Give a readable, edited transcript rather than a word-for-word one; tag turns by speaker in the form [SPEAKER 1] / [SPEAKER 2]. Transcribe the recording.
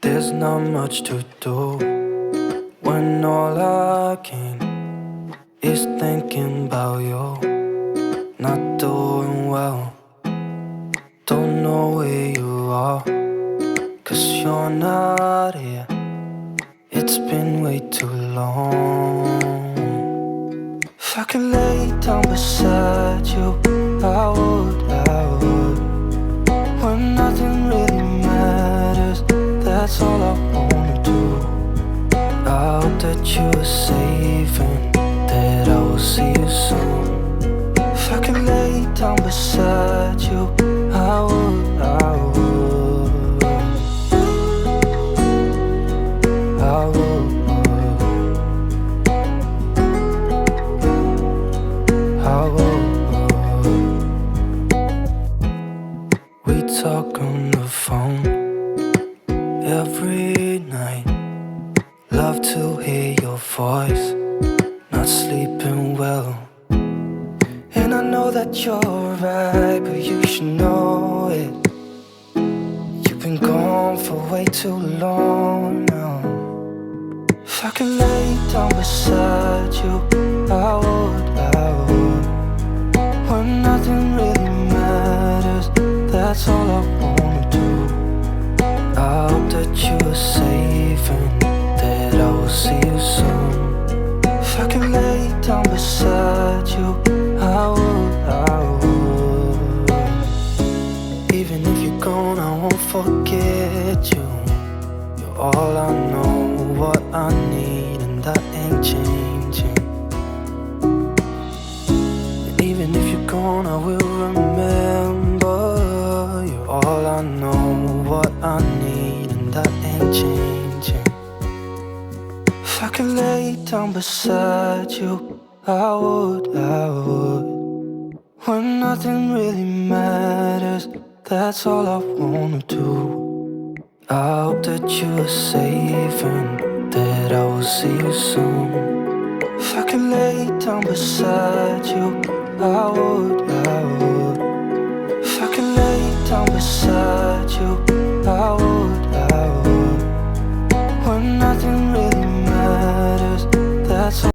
[SPEAKER 1] There's not much to do when all I can is thinking about you. Not doing well, don't know where you are, 'cause you're not here. It's been way too long. If I could lay down beside you, I would, when nothing really matters. That's all I wanna do. I hope that you are safe and that I will see you soon. If I could lay down beside you, I would, I would, I would, I would. We talk on the phone every night. Love to hear your voice, not sleeping well. And I know that you're right, but you should know it. You've been gone for way too long now. If I could lay down beside you, I would, I would. When nothing really matters, that's all I wanna do. I hope that you are safe and that I will see you soon. If I could lay down beside you, I would, I would. Even if you're gone, I won't forget you. You're all I know, what I need, and that ain't changing. And even if you're gone, I will remember. You're all I know, what I need, and that ain't changing. If I could lay down beside you, I would, I would. When nothing really matters, that's all I wanna do. I hope that you are safe and that I will see you soon. If I could lay down beside you, I would, I would. If I could lay down beside